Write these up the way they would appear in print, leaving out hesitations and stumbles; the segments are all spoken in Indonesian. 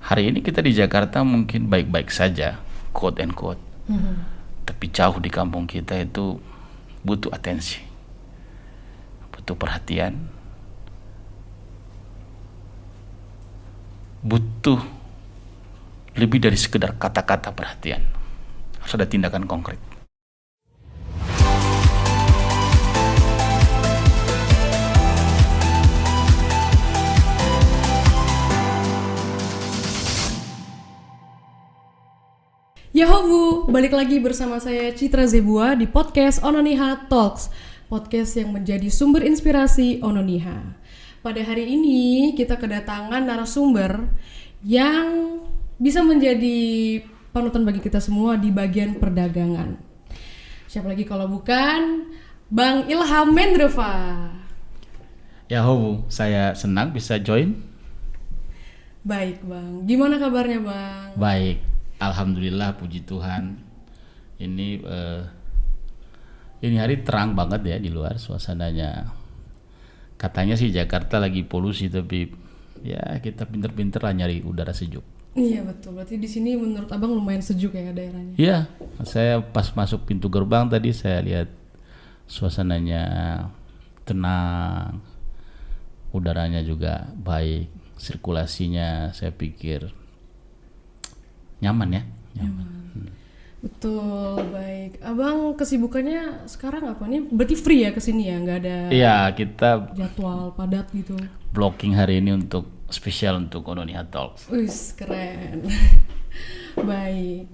Hari ini kita di Jakarta mungkin baik-baik saja, quote and quote. Tapi jauh di kampung kita itu butuh atensi, butuh perhatian, butuh lebih dari sekedar kata-kata perhatian. Harus ada tindakan konkret. Yahobu, balik lagi bersama saya Citra Zebua di podcast Ononiha Talks, podcast yang menjadi sumber inspirasi Ononiha. Pada hari ini kita kedatangan narasumber yang bisa menjadi panutan bagi kita semua di bagian perdagangan. Siapa lagi kalau bukan Bang Ilham Mendrova. Yahobu, saya senang bisa join. Baik Bang, gimana kabarnya Bang? Baik, alhamdulillah, puji Tuhan. Ini hari terang banget ya di luar suasananya. Katanya sih Jakarta lagi polusi, tapi ya kita pinter-pinter lah nyari udara sejuk. Iya betul, berarti di sini menurut Abang lumayan sejuk ya daerahnya. Iya, saya pas masuk pintu gerbang tadi saya lihat suasananya tenang, udaranya juga baik, sirkulasinya saya pikir nyaman ya. Betul, baik. Abang kesibukannya sekarang apa nih? Berarti free ya kesini ya, nggak ada Iya, kita jadwal padat gitu. blocking hari ini untuk spesial untuk Ononiha Talks. Wih, keren. Baik.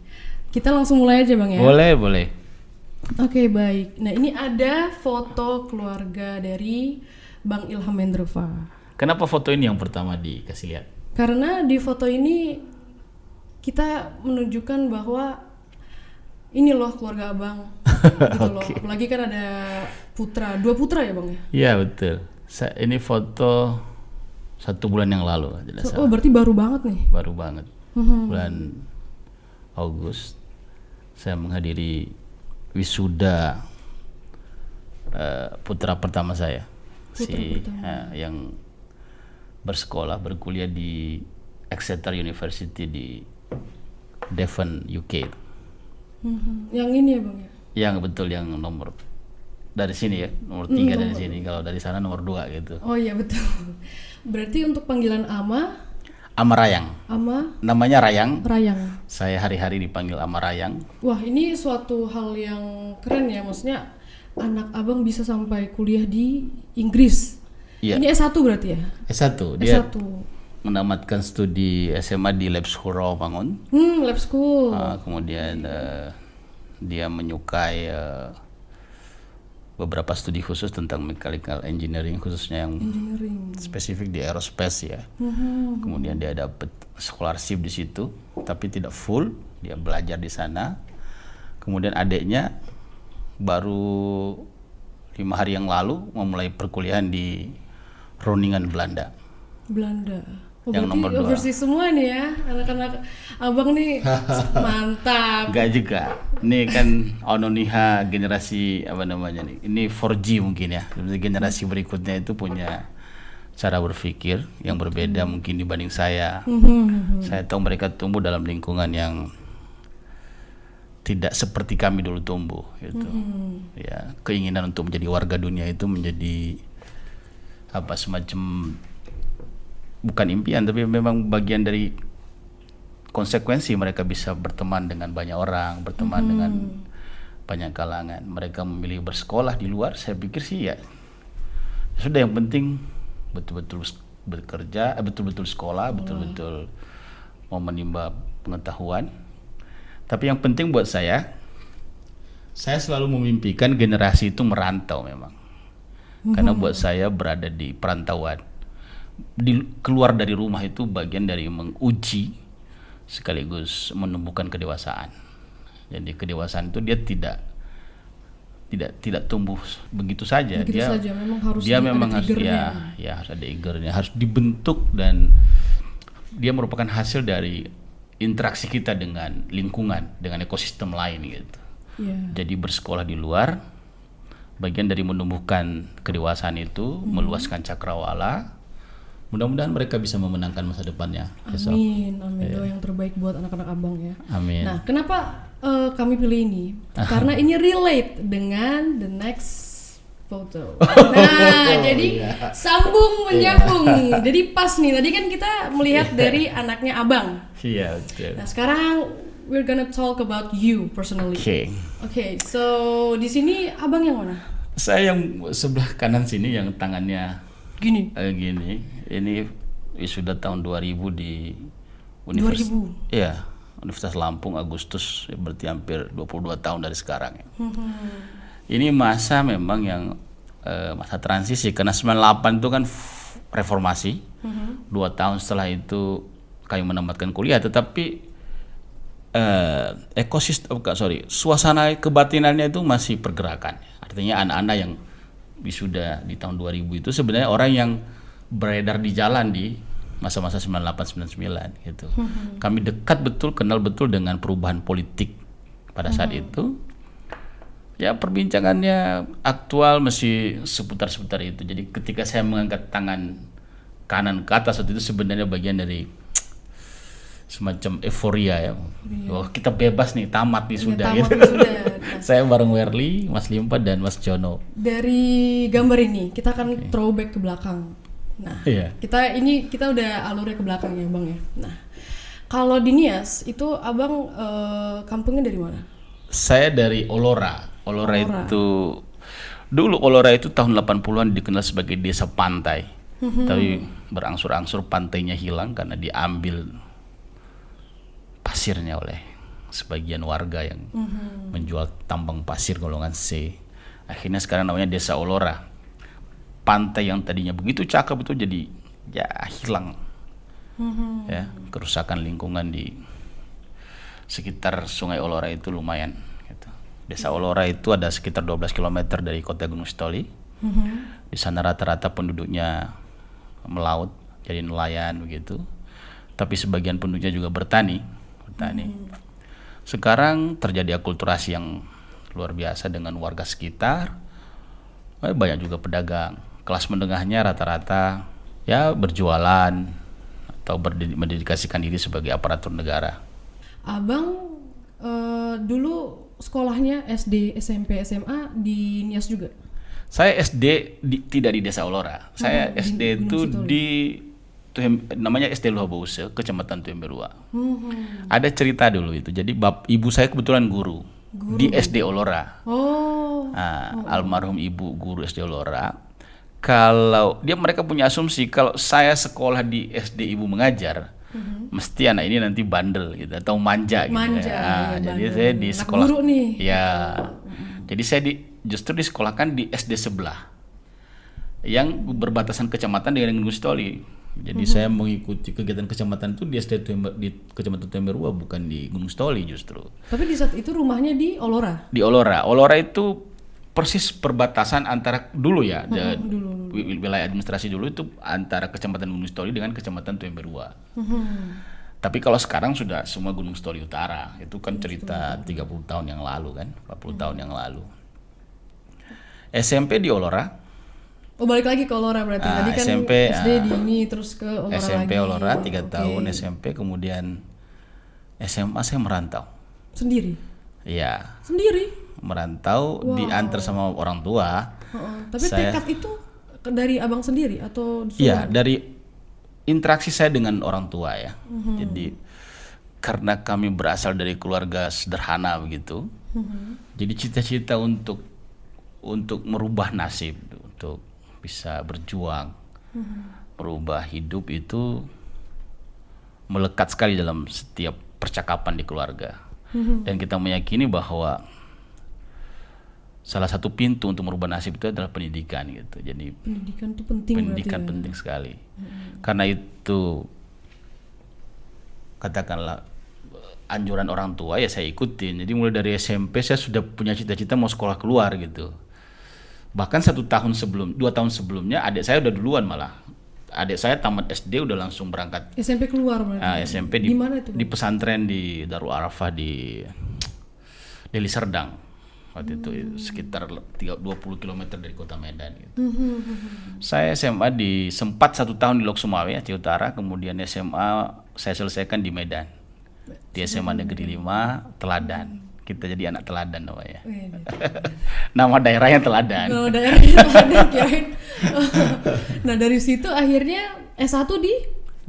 Kita langsung mulai aja Bang ya. Boleh. Oke, baik. Nah, ini ada foto keluarga dari Bang Ilham Mendrova. Kenapa foto ini yang pertama dikasih lihat? Karena di foto ini kita menunjukkan bahwa ini loh keluarga Abang. Gitu loh. Apalagi kan ada putra, 2 putra ya Bang ya? Iya betul. Ini foto 1 bulan yang lalu. Oh, berarti baru banget nih. Baru banget. Bulan Agustus saya menghadiri wisuda putra pertama saya. Yang berkuliah di Exeter University di Devon, UK. Yang ini ya Bang ya? Yang betul, yang nomor dari sini ya, nomor 3 dari sini. Kalau dari sana nomor 2 gitu. Oh iya betul. Berarti untuk panggilan Ama Rayang. Namanya Rayang. Saya hari-hari dipanggil Ama Rayang. Wah, ini suatu hal yang keren ya, maksudnya anak Abang bisa sampai kuliah di Inggris. Iya. Ini S1 berarti ya? S1. Dia menamatkan studi SMA di Lab School Rawamangun. Lab School. Kemudian dia menyukai beberapa studi khusus tentang mechanical engineering, khususnya yang spesifik di aerospace ya. Kemudian dia dapat scholarship di situ, tapi tidak full. Dia belajar di sana. Kemudian adiknya baru 5 hari yang lalu memulai perkuliahan di Groningen, Belanda. Oh, Yang nomor 2. overseas semua nih ya, anak-anak Abang nih. Mantap. Enggak juga. Ini kan Ononiha generasi apa namanya nih? Ini 4G mungkin ya. Generasi berikutnya itu punya cara berpikir yang berbeda mungkin dibanding saya. Saya tahu mereka tumbuh dalam lingkungan yang tidak seperti kami dulu tumbuh gitu. Ya, keinginan untuk menjadi warga dunia itu menjadi semacam bukan impian, tapi memang bagian dari konsekuensi. Mereka bisa berteman dengan banyak orang, berteman dengan banyak kalangan. Mereka memilih bersekolah di luar, saya pikir sih ya sudah, yang penting betul-betul bekerja, betul-betul sekolah, betul-betul mau menimba pengetahuan. Tapi yang penting buat saya selalu memimpikan generasi itu merantau memang. Karena buat saya berada di perantauan, keluar dari rumah itu bagian dari menguji sekaligus menumbuhkan kedewasaan. Jadi kedewasaan itu dia tidak tumbuh begitu saja. Dia memang harus harus ada eagernya, harus dibentuk, dan dia merupakan hasil dari interaksi kita dengan lingkungan, dengan ekosistem lain gitu. Jadi bersekolah di luar bagian dari menumbuhkan kedewasaan itu, meluaskan cakrawala, mudah-mudahan mereka bisa memenangkan masa depannya besok. Amin, amin. Doa yang terbaik buat anak-anak abang ya. Amin. Nah, kenapa kami pilih ini? Karena ini relate dengan the next foto. Nah, jadi sambung menyambung. Jadi pas nih. Tadi kan kita melihat dari anaknya abang. Iya, betul. Nah, sekarang we're gonna talk about you personally. Oke, so di sini abang yang mana? Saya yang sebelah kanan sini yang tangannya Gini. gini. Ini wisuda tahun 2000 di 2000? Iya, Universitas Lampung Agustus, berarti hampir 22 tahun dari sekarang ya. Ini masa memang yang masa transisi karena 98 itu kan reformasi. 2 tahun setelah itu kami menamatkan kuliah, tetapi suasana kebatinannya itu masih pergerakan. Artinya anak-anak yang wisuda di tahun 2000 itu sebenarnya orang yang beredar di jalan di masa-masa 98-99 gitu. Kami dekat betul, kenal betul dengan perubahan politik pada saat itu. Ya, perbincangannya aktual masih seputar-seputar itu. Jadi ketika saya mengangkat tangan kanan ke atas waktu itu sebenarnya bagian dari semacam euforia ya. Oh, kita bebas nih, tamat nih sudah gitu. Nah, saya bareng Werly, Mas Limpa dan Mas Jono. Dari gambar ini kita akan throwback ke belakang. Nah, kita udah alurnya ke belakang ya, Bang ya. Nah, kalau di Nias itu Abang kampungnya dari mana? Saya dari Olora. Olora itu dulu tahun 80-an dikenal sebagai desa pantai. Tapi berangsur-angsur pantainya hilang karena diambil pasirnya oleh sebagian warga yang menjual tambang pasir golongan C. Akhirnya sekarang namanya Desa Olora. Pantai yang tadinya begitu cakep itu jadi ya hilang. Ya, kerusakan lingkungan di sekitar Sungai Olora itu lumayan gitu. Desa Olora itu ada sekitar 12 km dari kota Gunung Sitoli. Di sana rata-rata penduduknya melaut, jadi nelayan begitu. Tapi sebagian penduduknya juga bertani. Sekarang terjadi akulturasi yang luar biasa dengan warga sekitar. Banyak juga pedagang. Kelas menengahnya rata-rata ya berjualan atau mendedikasikan diri sebagai aparatur negara. Abang dulu sekolahnya SD, SMP, SMA di Nias juga? Saya SD tidak di Desa Olora. Saya SD itu namanya SD Luhabause, Kecamatan Tuemberua. Ada cerita dulu itu. Jadi ibu saya kebetulan guru di SD Olora. Almarhum ibu guru SD Olora. Kalau mereka punya asumsi kalau saya sekolah di SD ibu mengajar, mesti anak ini nanti bandel gitu atau manja gitu. Jadi saya di sekolah guru nih. Ya. Jadi saya justru disekolahkan di SD sebelah yang berbatasan kecamatan dengan Gunung Sitoli. Jadi saya mengikuti kegiatan kecamatan itu di Kecamatan Tuemberua, bukan di Gunung Sitoli justru. Tapi di saat itu rumahnya di Olora? Di Olora. Olora itu persis perbatasan antara dulu ya, wilayah administrasi dulu itu antara Kecamatan Gunung Sitoli dengan Kecamatan Tuemberua. Tapi kalau sekarang sudah semua Gunung Sitoli Utara. Itu kan cerita 30 tahun yang lalu kan, 40 tahun yang lalu. SMP di Olora. Oh, balik lagi ke Olora berarti. Tadi kan SMP, SD di ini terus ke Olora SMP lagi. Olora 3 tahun SMP, kemudian SMA saya merantau. Sendiri? Iya. Sendiri? Merantau, diantar sama orang tua. Tapi tekad itu dari abang sendiri atau? Iya, dari interaksi saya dengan orang tua ya. Jadi karena kami berasal dari keluarga sederhana begitu, jadi cita-cita untuk merubah nasib, untuk bisa berjuang, merubah hidup itu melekat sekali dalam setiap percakapan di keluarga. Dan kita meyakini bahwa salah satu pintu untuk merubah nasib itu adalah pendidikan gitu. Jadi pendidikan itu penting. Pendidikan penting sekali. Karena itu katakanlah anjuran orang tua ya saya ikutin. Jadi mulai dari SMP saya sudah punya cita-cita mau sekolah keluar gitu. Bahkan 2 tahun sebelumnya adik saya udah duluan malah. Adik saya tamat SD udah langsung berangkat. SMP keluar berarti. SMP di mana itu? Di pesantren di Darul Arafah di Deli Serdang. Waktu itu sekitar 20 km dari kota Medan gitu. Saya SMA sempat 1 tahun di Lok Sumawe, Aceh Utara, kemudian SMA saya selesaikan di Medan. Di SMA Negeri 5 Teladan. Kita jadi anak teladan namanya. Nama daerahnya Teladan. Nama daerahnya Teladan kirain. Nah, dari situ akhirnya S1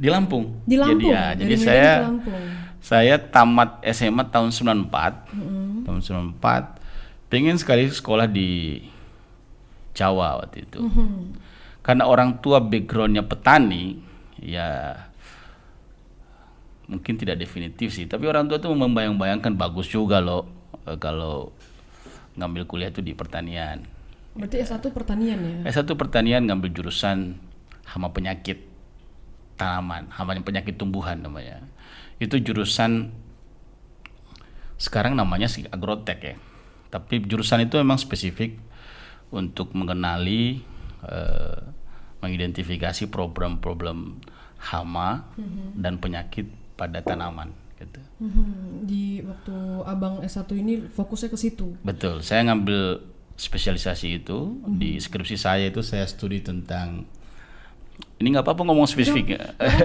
di Lampung. Di Lampung. Jadi Medan saya ke Lampung. Saya tamat SMA tahun 94. Tahun 94 pengen sekali sekolah di Jawa waktu itu. Karena orang tua backgroundnya petani, ya mungkin tidak definitif sih, tapi orang tua tuh membayang-bayangkan bagus juga loh kalau ngambil kuliah itu di pertanian. Berarti S1 pertanian ya? S1 pertanian, ngambil jurusan hama penyakit tanaman, hama penyakit tumbuhan namanya. Itu jurusan sekarang namanya sih agrotek ya. Tapi jurusan itu memang spesifik untuk mengenali, mengidentifikasi problem-problem hama dan penyakit pada tanaman gitu. Di waktu abang S1 ini fokusnya ke situ? Betul, saya ngambil spesialisasi itu. Di skripsi saya itu saya studi tentang, ini nggak apa-apa ngomong spesifik ya.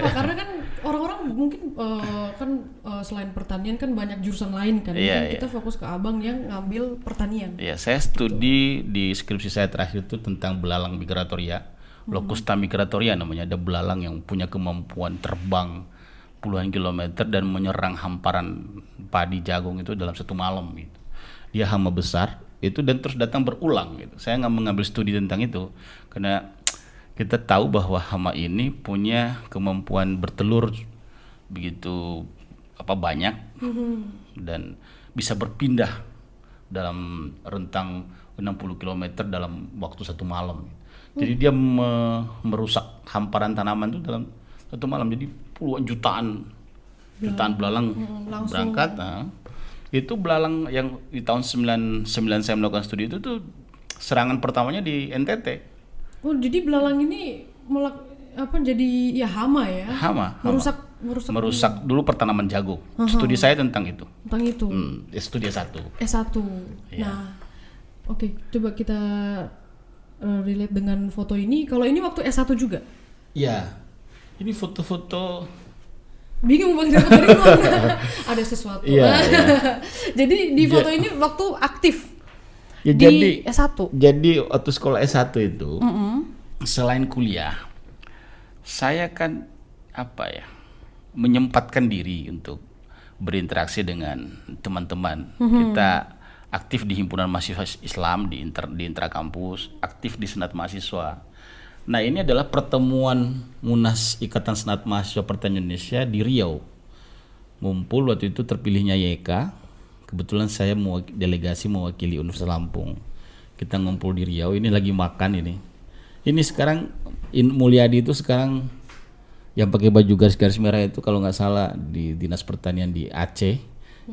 Karena kan orang-orang mungkin selain pertanian kan banyak jurusan lain kan. Kita fokus ke abang yang ngambil pertanian. Iya, saya studi di skripsi saya terakhir itu tentang belalang migratoria, Locusta migratoria namanya. Ada belalang yang punya kemampuan terbang puluhan kilometer dan menyerang hamparan padi jagung itu dalam 1 malam gitu. Dia hama besar itu dan terus datang berulang gitu. Saya nggak mengambil studi tentang itu karena kita tahu bahwa hama ini punya kemampuan bertelur begitu banyak dan bisa berpindah dalam rentang 60 km dalam waktu 1 malam. Jadi dia merusak hamparan tanaman itu dalam 1 malam. Jadi puluhan jutaan belalang berangkat. Itu belalang yang di tahun 99 saya melakukan studi itu tuh serangan pertamanya di NTT. Oh, jadi belalang ini jadi ya hama ya? Hama. Merusak dulu pertanaman jagung. Studi saya tentang itu. Tentang itu. Studi S1. S1. Ya. Nah, oke, coba kita relate dengan foto ini. Kalau ini waktu S1 juga? Iya. Ini foto-foto. Bingung bang dari mana? Ada sesuatu. Iya. Jadi di foto ini waktu aktif. Ya, di S1. Jadi waktu sekolah S1 itu, selain kuliah, saya kan menyempatkan diri untuk berinteraksi dengan teman-teman. Kita aktif di himpunan mahasiswa Islam di intrakampus, aktif di senat mahasiswa. Nah, ini adalah pertemuan Munas Ikatan Senat Mahasiswa Pertanian Indonesia di Riau. Ngumpul waktu itu terpilihnya YK. Kebetulan saya delegasi mewakili Universitas Lampung. Kita ngumpul di Riau, ini lagi makan ini. Ini sekarang Mulyadi itu sekarang yang pakai baju garis-garis merah itu kalau nggak salah di Dinas Pertanian di Aceh.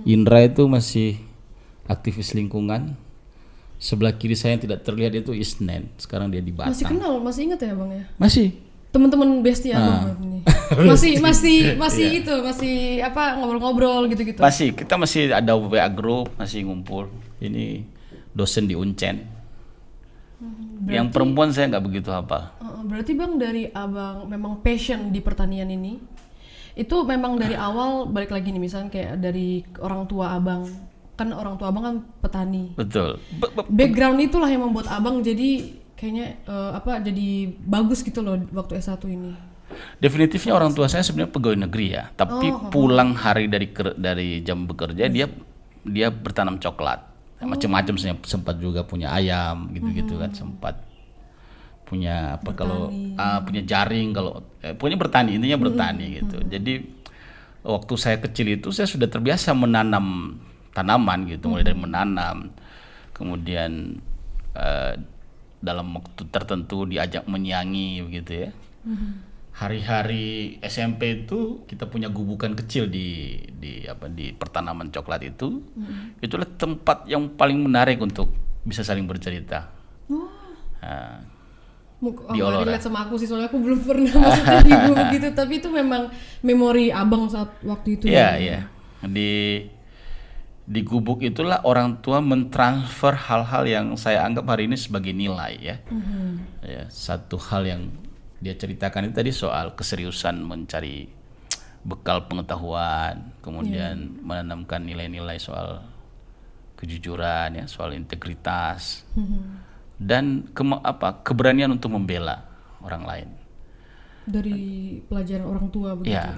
Indra itu masih aktivis lingkungan. Sebelah kiri saya yang tidak terlihat itu Isnen. Sekarang dia di Batam. Masih kenal, masih ingat ya bang ya? Masih. Teman-teman bestie abang ini. masih itu, masih ngobrol-ngobrol gitu-gitu. Kita masih ada WA group, masih ngumpul. Ini dosen di Uncen. Yang perempuan saya nggak begitu hafal. Berarti bang dari abang memang passion di pertanian ini, itu memang dari awal balik lagi nih misalnya kayak dari orang tua abang, kan orang tua abang kan petani. Betul. Background itulah yang membuat abang jadi kayaknya jadi bagus gitu loh waktu S1 ini. Definitifnya orang tua saya sebenarnya pegawai negeri ya, tapi pulang hari dari jam bekerja dia bertanam coklat. Macam-macam, sempat juga punya ayam gitu-gitu kan, sempat punya punya jaring, kalau punya bertani, intinya bertani gitu. Jadi waktu saya kecil itu saya sudah terbiasa menanam tanaman gitu, mulai dari menanam, kemudian dalam waktu tertentu diajak menyiangi begitu ya. Hari-hari SMP itu kita punya gubukan kecil di pertanaman coklat itu. Itulah tempat yang paling menarik untuk bisa saling bercerita. Relate sama aku sih, soalnya aku belum pernah masuk di gubuk gitu, tapi itu memang memori abang saat waktu itu. Iya. Di gubuk itulah orang tua mentransfer hal-hal yang saya anggap hari ini sebagai nilai ya. Ya, satu hal yang dia ceritakan itu tadi soal keseriusan mencari bekal pengetahuan, kemudian menanamkan nilai-nilai soal kejujuran ya, soal integritas dan keberanian untuk membela orang lain. Dari pelajaran orang tua begitu. Ya,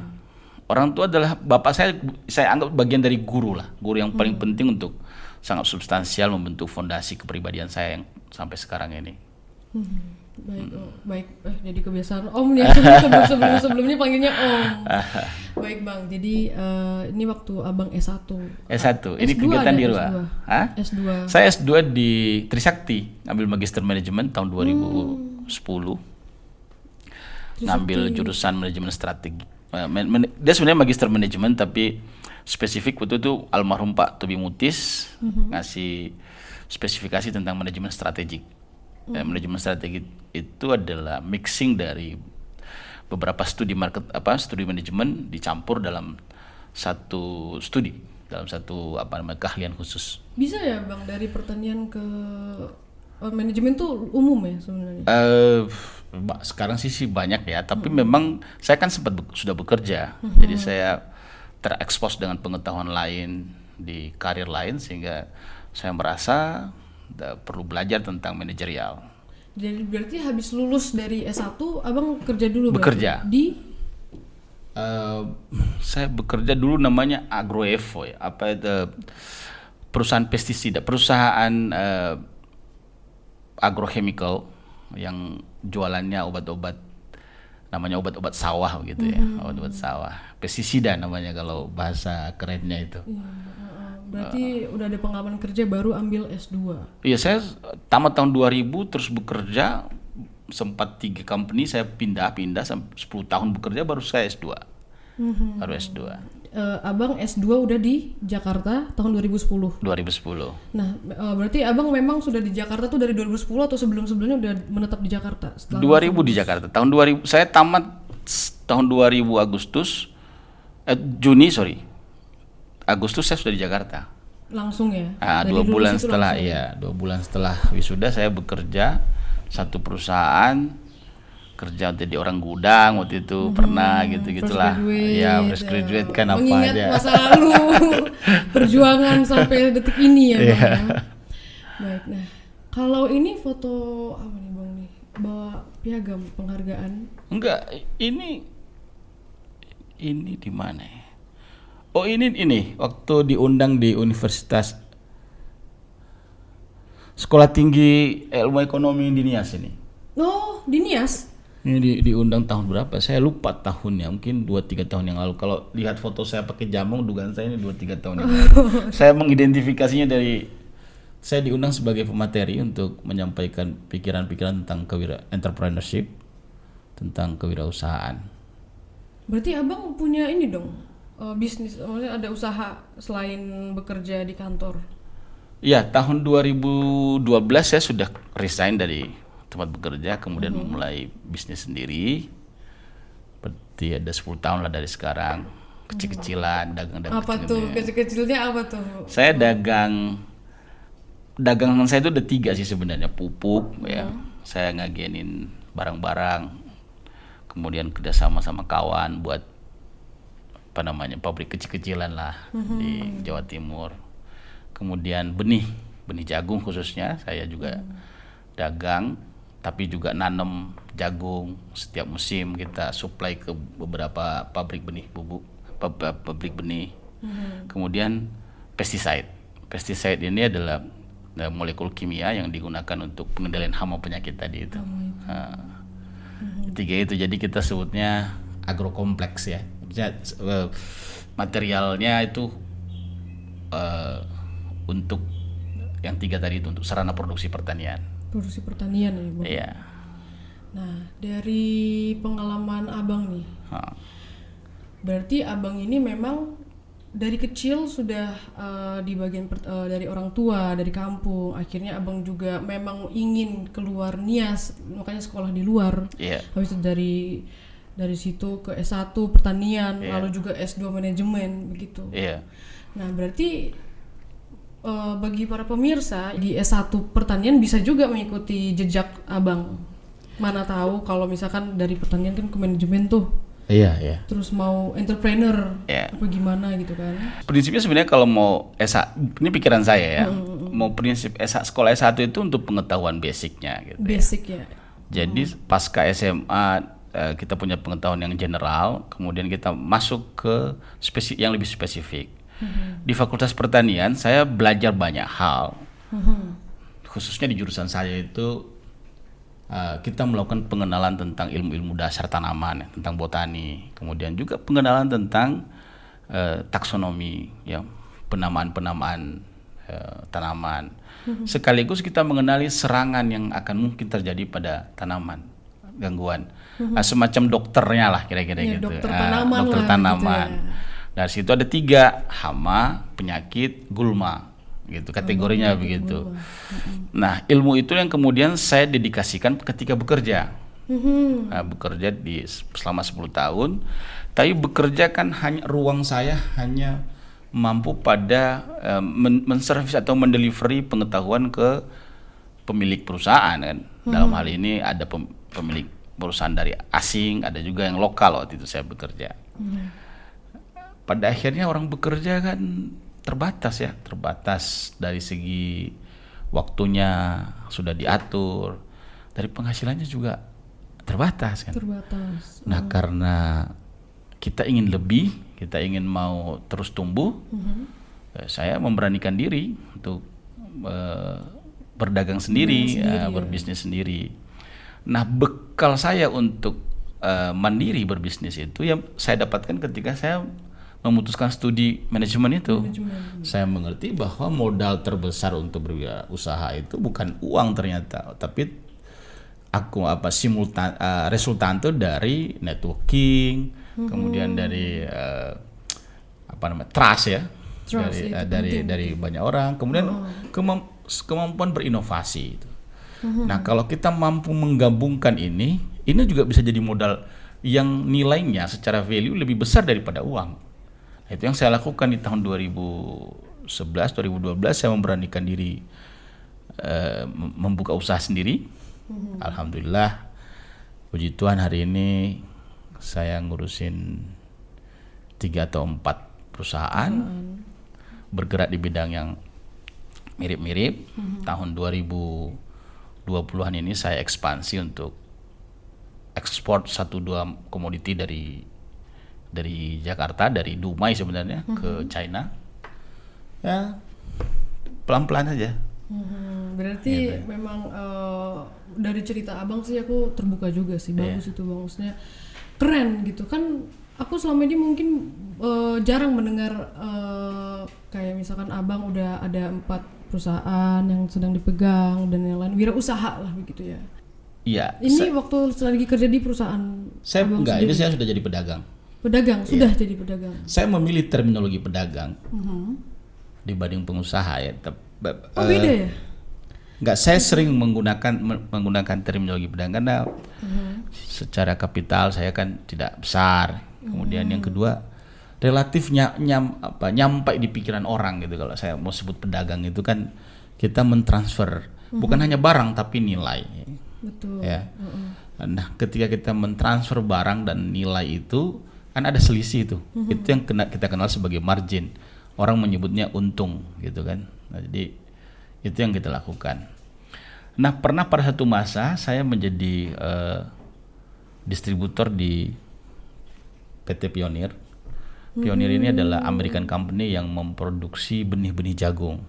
orang tua adalah bapak saya anggap bagian dari guru lah, guru yang paling penting untuk sangat substansial membentuk fondasi kepribadian saya yang sampai sekarang ini. Baik, baik. Jadi kebiasaan Om ya, sebelumnya panggilnya Om. Baik Bang, jadi ini waktu Abang S1. S1, ini S2 kegiatan ada di luar. S2. Hah? S2. Saya S2 di Trisakti, ngambil Magister Manajemen tahun 2010. Ngambil jurusan manajemen strategi. Dia sebenarnya Magister Manajemen tapi spesifik waktu itu almarhum Pak Tobi Mutis ngasih spesifikasi tentang manajemen strategik. Manajemen strategi itu adalah mixing dari beberapa studi studi manajemen dicampur dalam satu studi, dalam satu keahlian khusus. Bisa ya Bang dari pertanian ke manajemen tuh umum ya sebenarnya? Sekarang sih banyak ya, tapi memang saya kan sudah bekerja, jadi saya terekspos dengan pengetahuan lain di karir lain sehingga saya merasa perlu belajar tentang manajerial. Jadi berarti habis lulus dari S1 Abang kerja dulu Bekerja. Di saya bekerja dulu namanya Agroevo ya, perusahaan pestisida, perusahaan agrochemical yang jualannya obat-obat, namanya obat-obat sawah gitu ya, obat-obat sawah, pestisida namanya kalau bahasa kerennya itu. Berarti udah ada pengalaman kerja baru ambil S2. Iya, saya tamat tahun 2000 terus bekerja, sempat 3 company saya pindah-pindah sampai 10 tahun bekerja baru saya S2. Baru S2. Abang S2 udah di Jakarta tahun 2010. 2010. Nah, berarti Abang memang sudah di Jakarta tuh dari 2010 atau sebelum-sebelumnya udah menetap di Jakarta? 2000 di Jakarta. Tahun 2000 saya tamat tahun 2000 Agustus saya sudah di Jakarta. Langsung ya? 2 bulan setelah langsung. 2 bulan setelah wisuda saya bekerja satu perusahaan, kerja jadi orang gudang waktu itu pernah gitu-gitulah. Ya, fresh graduate kan apa mengingat aja. Masa lalu perjuangan sampai detik ini ya Bang ya. Baik, nah kalau ini foto apa nih Bang nih? Bawa piagam penghargaan? Enggak, ini di mana ya? Oh ini waktu diundang di Universitas Sekolah Tinggi Ilmu Ekonomi di Nias ini. Oh, di Nias? Ini diundang tahun berapa? Saya lupa tahunnya, mungkin 2-3 tahun yang lalu. Kalau lihat foto saya pakai jamu, dugaan saya ini 2-3 tahun yang lalu. Saya mengidentifikasinya dari saya diundang sebagai pemateri untuk menyampaikan pikiran-pikiran tentang entrepreneurship, tentang kewirausahaan. Berarti Abang punya ini dong? Bisnis, maksudnya ada usaha selain bekerja di kantor? Ya, tahun 2012 saya sudah resign dari tempat bekerja, kemudian memulai bisnis sendiri. Berarti ada 10 tahun lah dari sekarang. Kecil-kecilan, dagang-dagang. Apa tuh? Kecil-kecilnya apa tuh? Saya dagangan saya itu ada 3 sih sebenarnya. Pupuk ya. Saya ngagenin barang-barang. Kemudian kerjasama sama kawan buat pabrik kecil-kecilan lah di Jawa Timur. Kemudian benih jagung khususnya saya juga dagang, tapi juga nanam jagung. Setiap musim kita supply ke beberapa pabrik benih bubuk, pabrik benih. Kemudian pesticide ini adalah molekul kimia yang digunakan untuk pengendalian hama penyakit tadi itu. Tiga itu, jadi kita sebutnya agrokompleks ya. Materialnya itu untuk yang 3 tadi itu untuk sarana produksi pertanian. Produksi pertanian ya Bang? Iya. Nah dari pengalaman Abang nih, berarti Abang ini memang dari kecil sudah di bagian dari orang tua, dari kampung. Akhirnya Abang juga memang ingin keluar Nias, makanya sekolah di luar. Iya. Habis itu dari situ ke S1 pertanian, lalu juga S2 manajemen begitu. Iya. Nah, berarti bagi para pemirsa di S1 pertanian bisa juga mengikuti jejak Abang. Mana tahu kalau misalkan dari pertanian kan ke manajemen tuh. Iya, iya. Terus mau entrepreneur Iya. apa gimana gitu kan. Prinsipnya sebenarnya kalau mau S1, ini pikiran saya ya, mau prinsip sekolah S1 itu untuk pengetahuan basicnya gitu. Basic ya. Jadi pasca SMA kita punya pengetahuan yang general, kemudian kita masuk ke yang lebih spesifik. Di Fakultas Pertanian saya belajar banyak hal, khususnya di jurusan saya itu kita melakukan pengenalan tentang ilmu-ilmu dasar tanaman, tentang botani, kemudian juga pengenalan tentang taksonomi, ya, penamaan-penamaan tanaman. Sekaligus kita mengenali serangan yang akan mungkin terjadi pada tanaman, gangguan, semacam dokternya lah kira-kira Ya, gitu. dokter tanaman Dokter lah, tanaman. gitu ya. Dari situ ada 3, hama, penyakit, gulma, gitu kategorinya begitu. Nah, ilmu itu yang kemudian saya dedikasikan ketika bekerja. Nah, bekerja selama 10 tahun, tapi bekerja kan ruang saya hanya mampu pada menservis atau mendelivery pengetahuan ke pemilik perusahaan kan. Dalam hal ini ada pemilik perusahaan dari asing, ada juga yang lokal waktu itu saya bekerja. Pada akhirnya orang bekerja kan terbatas dari segi waktunya sudah diatur, dari penghasilannya juga terbatas kan. Terbatas. Nah, karena kita ingin lebih, kita ingin mau terus tumbuh, saya memberanikan diri untuk berdagang sendiri, berbisnis sendiri. Nah, bekal saya untuk mandiri berbisnis itu yang saya dapatkan ketika saya memutuskan studi manajemen itu. Saya mengerti bahwa modal terbesar untuk berwirausaha itu bukan uang ternyata, tapi resultante dari networking, kemudian dari trust ya, dari banyak orang, kemudian kemampuan berinovasi itu. Nah, kalau kita mampu menggabungkan ini juga bisa jadi modal yang nilainya secara value lebih besar daripada uang. Itu yang saya lakukan di tahun 2011-2012, saya memberanikan diri membuka usaha sendiri. Alhamdulillah, puji Tuhan hari ini saya ngurusin 3 atau 4 perusahaan, bergerak di bidang yang mirip-mirip. Tahun 2020-an ini saya ekspansi untuk ekspor 1-2 komoditi dari Jakarta, dari Dumai sebenarnya ke China. Ya, pelan-pelan aja. Berarti gitu. Memang dari cerita Abang sih aku terbuka juga sih, bagus itu Bang, maksudnya keren gitu kan. Aku selama ini mungkin jarang mendengar kayak misalkan Abang udah ada 4 perusahaan yang sedang dipegang dan yang lain, wirausaha lah begitu ya. Iya. Ini waktu lagi kerja di perusahaan saya Abang enggak, sendiri. ini saya sudah jadi pedagang. Sudah jadi pedagang. Saya memilih terminologi pedagang dibanding pengusaha ya. Beda ya? Enggak, saya sering menggunakan terminologi pedagang karena secara kapital saya kan tidak besar. Kemudian yang kedua, relatif nyampai di pikiran orang gitu. Kalau saya mau sebut pedagang itu kan kita mentransfer bukan hanya barang tapi nilai. Betul. Ya. Nah, ketika kita mentransfer barang dan nilai itu kan ada selisih itu. Itu yang kita kenal sebagai margin. Orang menyebutnya untung gitu kan. Nah, jadi itu yang kita lakukan. Nah, pernah pada satu masa saya menjadi distributor di PT Pioneer. Pioneer ini adalah American company yang memproduksi benih-benih jagung.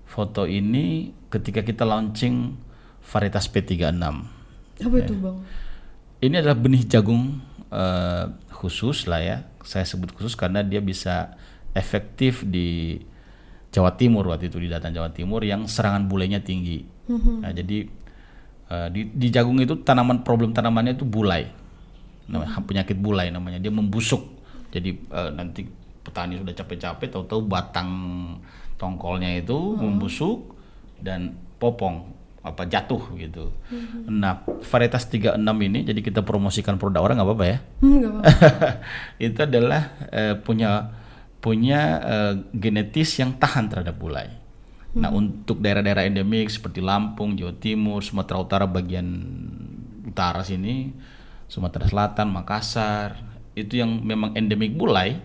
Foto ini ketika kita launching varietas P36. Apa itu Bang? Ini adalah benih jagung khusus lah ya. Saya sebut khusus karena dia bisa efektif di Jawa Timur waktu itu, di Datan Jawa Timur yang serangan bulainya tinggi. Nah, jadi di jagung itu problem tanamannya itu bulai. Namanya penyakit bulai namanya. Dia membusuk. Jadi nanti petani sudah capek-capek tahu-tahu batang tongkolnya itu membusuk dan popong jatuh gitu. Nah, varietas 36 ini, jadi kita promosikan produk orang nggak apa-apa ya. Nggak apa-apa. Itu adalah punya punya genetis yang tahan terhadap gulai. Nah, untuk daerah-daerah endemik seperti Lampung, Jawa Timur, Sumatera Utara bagian utara sini, Sumatera Selatan, Makassar, itu yang memang endemik gulai,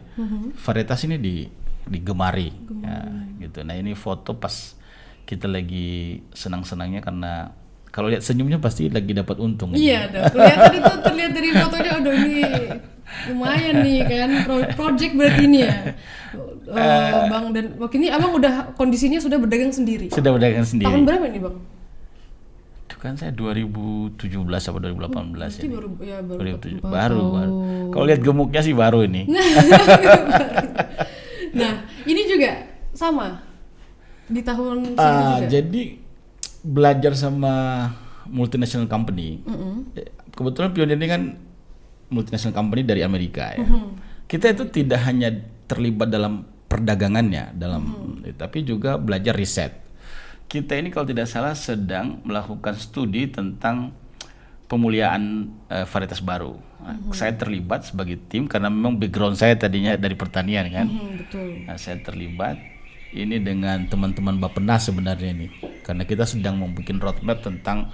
varietas ini digemari. Ya, gitu. Nah, ini foto pas kita lagi senang-senangnya karena kalau lihat senyumnya pasti lagi dapat untung. Iya, kelihatan itu terlihat dari fotonya. Aduh, ini lumayan nih kan, project berarti ini ya. Bang, dan waktu ini abang udah kondisinya sudah berdagang sendiri. Sudah berdagang sendiri. Tahun berapa nih bang? Itu kan saya 2017 atau 2018 Berarti ya. baru 2007. 4 Baru. tahun. Kalau lihat gemuknya sih baru ini. Nah, ini juga sama di tahun segitu juga. Jadi belajar sama multinational company. Kebetulan Pionir ini kan multinational company dari Amerika ya. Kita itu tidak hanya terlibat dalam perdagangannya, tapi juga belajar riset. Kita ini kalau tidak salah sedang melakukan studi tentang pemuliaan varietas baru. Saya terlibat sebagai tim karena memang background saya tadinya dari pertanian kan. Betul. Nah, saya terlibat ini dengan teman-teman Bappenas sebenarnya ini, karena kita sedang membuat roadmap tentang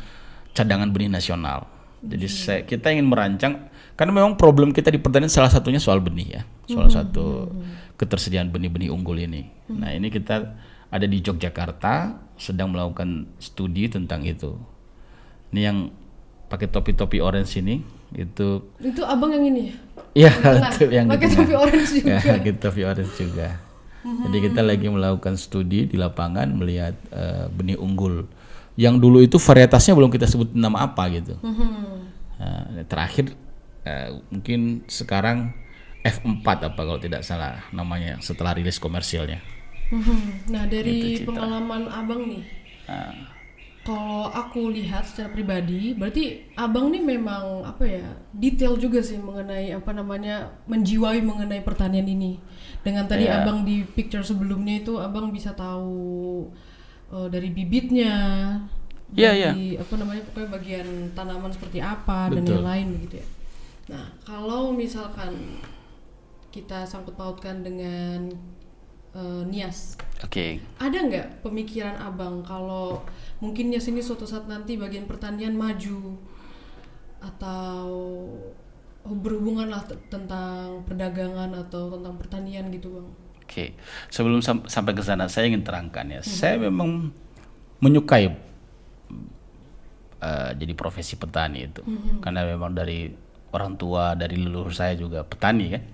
cadangan benih nasional. Jadi kita ingin merancang, karena memang problem kita di pertanian salah satunya soal benih ya, salah satu ketersediaan benih-benih unggul ini. Nah, ini kita ada di Yogyakarta sedang melakukan studi tentang itu. Ini yang pakai topi-topi orange ini itu abang yang ini ya? Iya, itu yang pakai topi orange juga. Ya, pakai topi orange juga. Jadi kita lagi melakukan studi di lapangan melihat benih unggul yang dulu itu varietasnya belum kita sebut nama apa gitu. Terakhir mungkin sekarang F4 apa kalau tidak salah namanya setelah rilis komersilnya. Nah, dari pengalaman abang nih, kalau aku lihat secara pribadi, berarti abang nih memang detail juga sih mengenai menjiwai mengenai pertanian ini. Dengan tadi abang di picture sebelumnya itu abang bisa tahu dari bibitnya, pokoknya bagian tanaman seperti apa. Betul. Dan yang lain begitu ya. Nah, kalau misalkan kita sangkut pautkan dengan Nias. Ada nggak pemikiran abang kalau mungkin Nias ini suatu saat nanti bagian pertanian maju atau berhubungan lah tentang perdagangan atau tentang pertanian gitu bang? Sebelum sampai ke sana saya ingin terangkan ya, saya memang menyukai jadi profesi petani itu, karena memang dari orang tua, dari leluhur saya juga petani kan.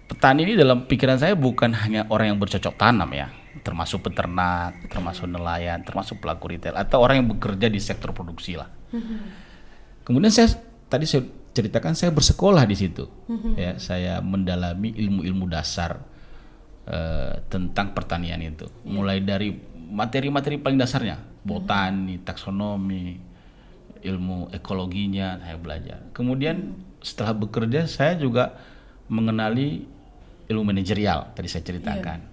Petani ini dalam pikiran saya bukan hanya orang yang bercocok tanam ya, termasuk peternak, termasuk nelayan, termasuk pelaku retail atau orang yang bekerja di sektor produksi lah. Kemudian saya ceritakan saya bersekolah di situ, ya saya mendalami ilmu-ilmu dasar tentang pertanian itu, mulai dari materi-materi paling dasarnya, botani, taksonomi, ilmu ekologinya saya belajar. Kemudian setelah bekerja saya juga mengenali ilmu manajerial tadi saya ceritakan.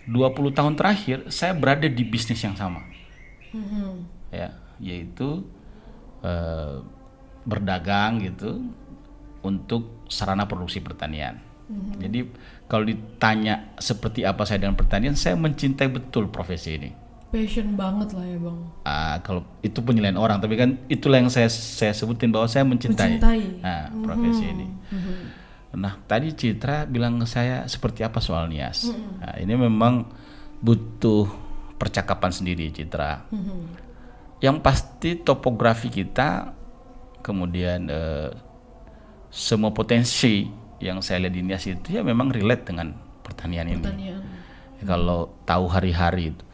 20 tahun terakhir saya berada di bisnis yang sama, ya, yaitu berdagang gitu untuk sarana produksi pertanian. Jadi kalau ditanya seperti apa saya dengan pertanian, saya mencintai betul profesi ini. Passion banget lah ya bang. Kalau itu penilaian orang, tapi kan itulah yang saya sebutin bahwa saya mencintai. Profesi ini. Nah, tadi Citra bilang ke saya seperti apa soal Nias. Nah, ini memang butuh percakapan sendiri Citra. Yang pasti topografi kita, kemudian semua potensi yang saya lihat di Nias itu ya memang relate dengan pertanian ini. Kalau tahu hari-hari itu,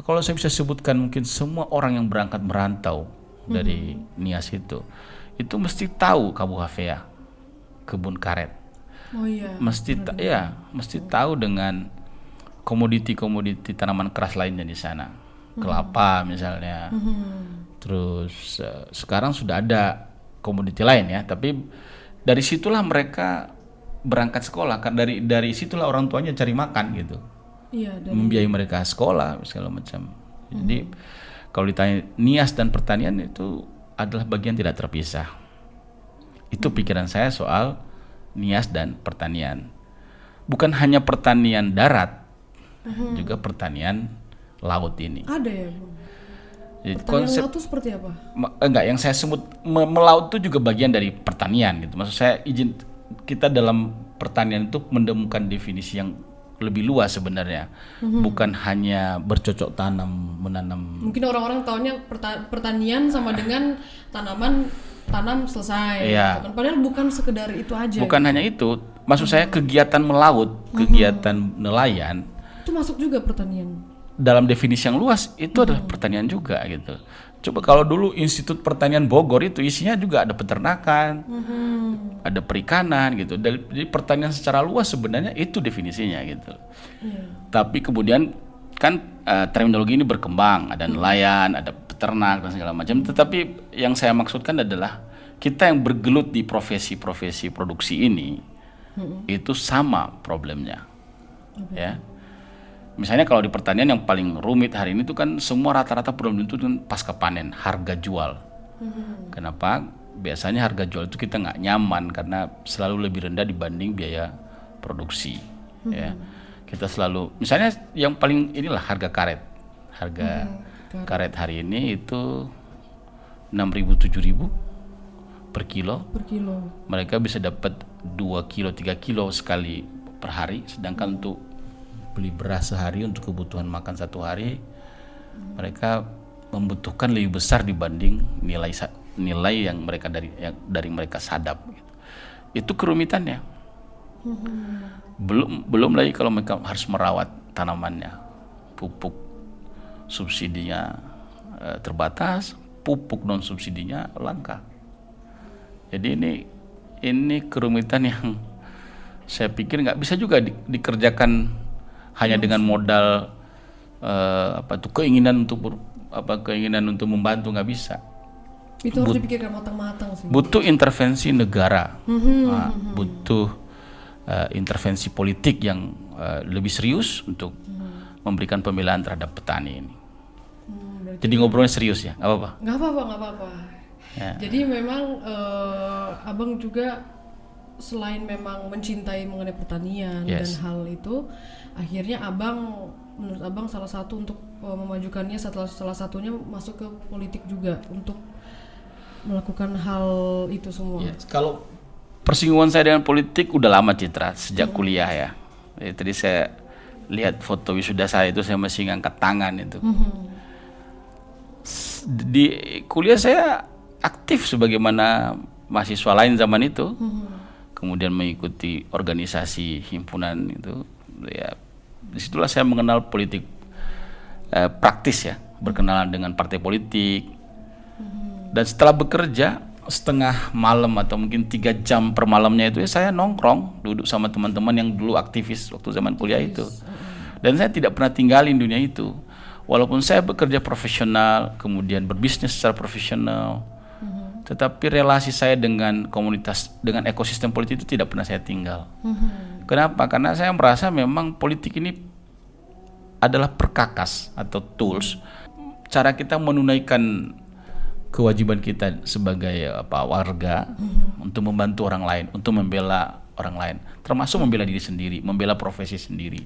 kalau saya bisa sebutkan mungkin semua orang yang berangkat merantau dari Nias itu mesti tahu Kabu Hafea, kebun karet. Mesti tahu dengan komoditi-komoditi tanaman keras lainnya di sana, kelapa misalnya. Terus sekarang sudah ada komoditi lain ya, tapi dari situlah mereka berangkat sekolah kan, dari situlah orang tuanya cari makan gitu. Membiayai mereka sekolah segala macam. Jadi kalau ditanya Nias dan pertanian itu adalah bagian tidak terpisah. Itu pikiran saya soal Nias dan pertanian. bukan hanya pertanian darat, juga pertanian laut ini. Ada ya, Bung? Jadi Pertanian laut itu seperti apa? enggak, yang saya sebut melaut itu juga bagian dari pertanian gitu. Maksud saya kita dalam pertanian itu menemukan definisi yang lebih luas sebenarnya, bukan hanya bercocok tanam, menanam. Mungkin orang-orang taunya pertanian sama dengan tanam selesai. Iya. Gitu kan. Padahal bukan sekedar itu aja. Bukan hanya itu, maksud saya kegiatan melaut, kegiatan nelayan Itu masuk juga pertanian. dalam definisi yang luas itu adalah pertanian juga gitu. Coba kalau dulu Institut Pertanian Bogor itu isinya juga ada peternakan, ada perikanan gitu. Jadi pertanian secara luas sebenarnya itu definisinya gitu. Tapi kemudian kan terminologi ini berkembang, ada nelayan, ada peternak dan segala macam. Tetapi yang saya maksudkan adalah kita yang bergelut di profesi-profesi produksi ini itu sama problemnya, ya. Misalnya kalau di pertanian yang paling rumit hari ini itu kan semua rata-rata problem itu kan pasca panen, harga jual. Kenapa? Biasanya harga jual itu kita nggak nyaman karena selalu lebih rendah dibanding biaya produksi. Ya, kita selalu, misalnya yang paling inilah harga karet. Harga karet hari ini itu 6.000 7.000 per kilo. Per kilo. Mereka bisa dapat 2 kilo 3 kilo sekali per hari, sedangkan untuk beli beras sehari untuk kebutuhan makan satu hari mereka membutuhkan lebih besar dibanding nilai yang mereka dari mereka sadap gitu. Itu kerumitannya. Belum lagi kalau mereka harus merawat tanamannya, pupuk subsidinya terbatas, pupuk non subsidinya langka. Jadi ini kerumitan yang saya pikir nggak bisa juga dikerjakan hanya dengan modal keinginan untuk membantu, nggak bisa. Itu harus dipikirkan matang-matang sih. Butuh intervensi negara, butuh intervensi politik yang lebih serius untuk memberikan pembelaan terhadap petani ini. Jadi ngobrolnya serius ya, nggak apa-apa. Nggak apa-apa. Ya. Jadi memang abang juga selain memang mencintai mengenai pertanian dan hal itu, akhirnya menurut abang salah satu untuk memajukannya, salah satunya masuk ke politik juga untuk melakukan hal itu semua. Ya, kalau persinggungan saya dengan politik udah lama, Citra, sejak kuliah ya. Tadi saya lihat foto wisuda saya itu saya masih ngangkat tangan itu. Di kuliah saya aktif sebagaimana mahasiswa lain zaman itu. Kemudian mengikuti organisasi himpunan itu, ya disitulah saya mengenal politik praktis ya, berkenalan dengan partai politik. Dan setelah bekerja setengah malam atau mungkin 3 jam per malamnya itu ya saya nongkrong duduk sama teman-teman yang dulu aktivis waktu zaman kuliah itu. Dan saya tidak pernah tinggalin dunia itu, walaupun saya bekerja profesional kemudian berbisnis secara profesional. Tetapi relasi saya dengan komunitas, dengan ekosistem politik itu tidak pernah saya tinggal. Kenapa? Karena saya merasa memang politik ini adalah perkakas atau tools cara kita menunaikan kewajiban kita sebagai warga untuk membantu orang lain, untuk membela orang lain, termasuk membela diri sendiri, membela profesi sendiri.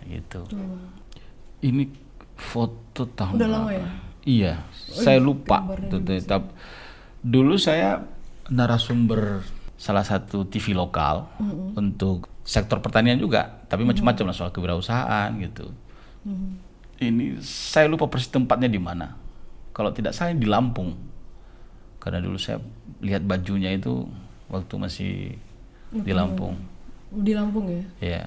Gitu. Ini foto tahun udah lama ya? Iya, saya lupa. Dulu saya narasumber salah satu TV lokal untuk sektor pertanian juga, tapi macam-macam lah soal kewirausahaan gitu. Ini saya lupa persis tempatnya di mana. Kalau tidak salah di Lampung, karena dulu saya lihat bajunya itu waktu masih di Lampung. Di Lampung ya? Iya.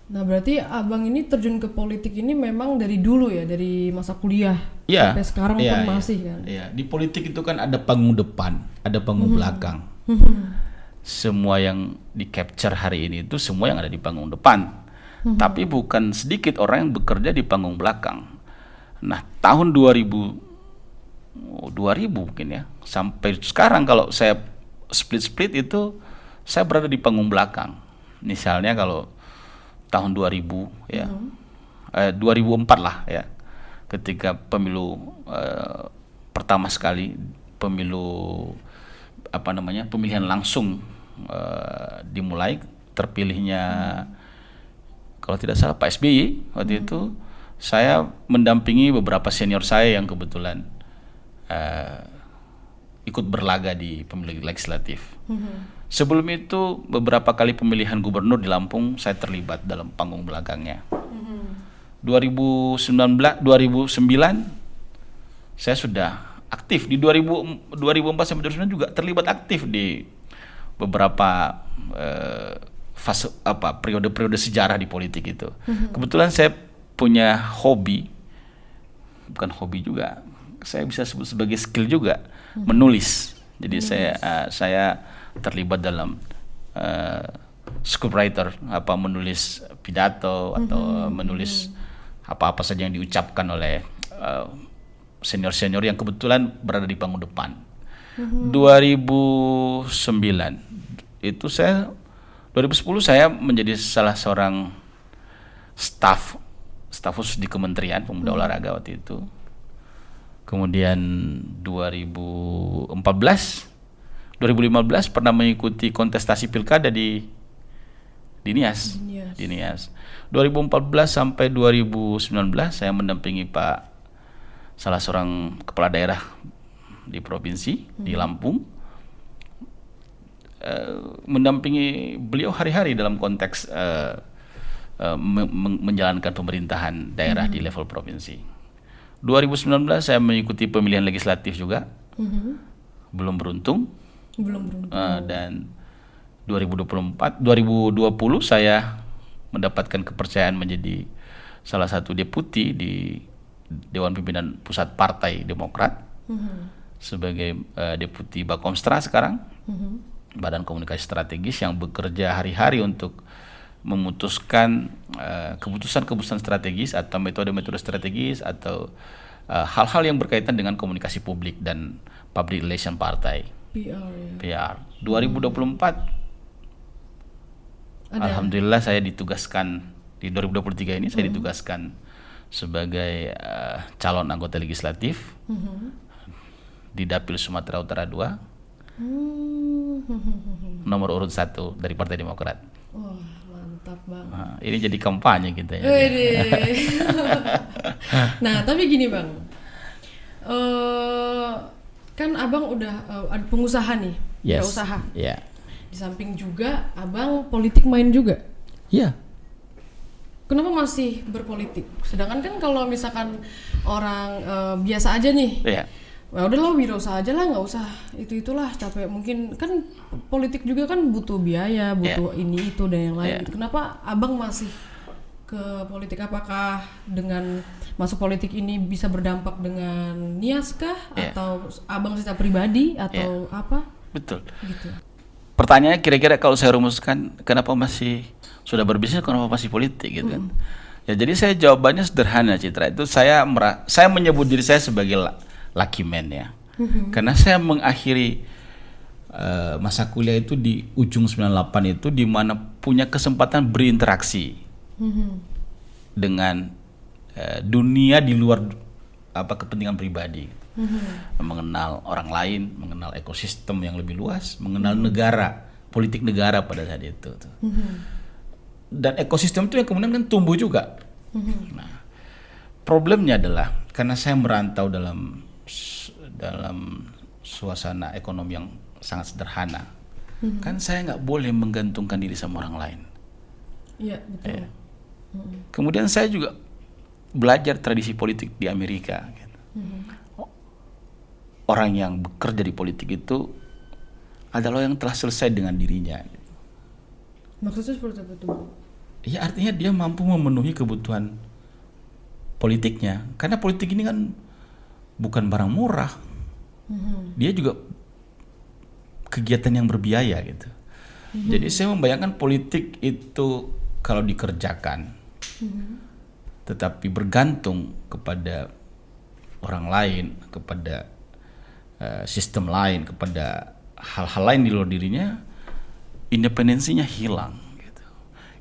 Nah berarti abang ini terjun ke politik ini memang dari dulu ya, dari masa kuliah sampai sekarang pun masih kan? Iya, di politik itu kan ada panggung depan, ada panggung belakang. Semua yang di capture hari ini itu semua yang ada di panggung depan, tapi bukan sedikit orang yang bekerja di panggung belakang. Nah tahun 2000 mungkin ya, sampai sekarang kalau saya split itu saya berada di panggung belakang. Misalnya kalau tahun 2000 ya, 2004 lah ya, ketika pemilu pertama sekali, pemilihan langsung dimulai terpilihnya kalau tidak salah Pak SBY waktu itu, saya mendampingi beberapa senior saya yang kebetulan ikut berlaga di pemilu legislatif. Sebelum itu beberapa kali pemilihan gubernur di Lampung saya terlibat dalam panggung belakangnya. 2009 saya sudah aktif di 2004 sampai 2009 juga terlibat aktif di beberapa fase periode-periode sejarah di politik itu. Kebetulan saya punya hobi, bukan hobi juga, saya bisa sebut sebagai skill juga, menulis. Jadi saya terlibat dalam scriptwriter, menulis pidato atau menulis apa-apa saja yang diucapkan oleh senior-senior yang kebetulan berada di panggung depan. 2009 itu 2010 saya menjadi salah seorang staf khusus di Kementerian Pemuda Olahraga waktu itu. Kemudian 2015 pernah mengikuti kontestasi pilkada di Nias. 2014 sampai 2019 saya mendampingi salah seorang kepala daerah di provinsi di Lampung, mendampingi beliau hari-hari dalam konteks menjalankan pemerintahan daerah di level provinsi. 2019 saya mengikuti pemilihan legislatif juga, belum beruntung. Dan 2020 saya mendapatkan kepercayaan menjadi salah satu deputi di Dewan Pimpinan Pusat Partai Demokrat, sebagai deputi Bakomstra sekarang, Badan Komunikasi Strategis yang bekerja hari-hari untuk memutuskan keputusan-keputusan strategis atau metode-metode strategis atau hal-hal yang berkaitan dengan komunikasi publik dan public relation partai. PR. 2024 alhamdulillah saya ditugaskan di 2023 ini, saya ditugaskan sebagai calon anggota legislatif di Dapil Sumatera Utara 2, nomor urut 1 dari Partai Demokrat. Wah, mantap Bang. Nah, ini jadi kampanye kita ya. Nah, tapi gini Bang, kan Abang udah ada pengusaha nih, Yes. usaha. Yeah. Di samping juga Abang politik main juga. Iya. Kenapa masih berpolitik? Sedangkan kan kalau misalkan orang biasa aja nih, Iya. ya udahlah wirausaha aja lah, nggak usah itulah capek. Mungkin kan politik juga kan butuh biaya, butuh ini itu dan yang lain. Gitu. Kenapa Abang masih ke politik? Apakah dengan masuk politik ini bisa berdampak dengan Nias kah? Atau Abang secara pribadi atau apa? Betul. Gitu. Pertanyaannya kira-kira kalau saya rumuskan, kenapa masih sudah berbisnis, kenapa masih politik gitu kan? Ya jadi saya jawabannya sederhana, Citra. Itu saya menyebut diri saya sebagai lucky man ya. Karena saya mengakhiri masa kuliah itu di ujung 98 itu, di mana punya kesempatan berinteraksi dengan dunia di luar kepentingan pribadi. Mengenal orang lain, mengenal ekosistem yang lebih luas, mengenal negara, politik negara pada saat itu. Dan ekosistem itu yang kemudian kan tumbuh juga. Nah, problemnya adalah karena saya merantau dalam suasana ekonomi yang sangat sederhana, kan saya nggak boleh menggantungkan diri sama orang lain. Iya, betul. Kemudian saya juga belajar tradisi politik di Amerika. Gitu. Orang yang bekerja di politik itu adalah yang telah selesai dengan dirinya. Maksudnya seperti apa tuh? Ya artinya dia mampu memenuhi kebutuhan politiknya. Karena politik ini kan bukan barang murah. Dia juga kegiatan yang berbiaya gitu. Jadi saya membayangkan politik itu kalau dikerjakan, tetapi bergantung kepada orang lain, kepada sistem lain, kepada hal-hal lain di luar dirinya, independensinya hilang gitu.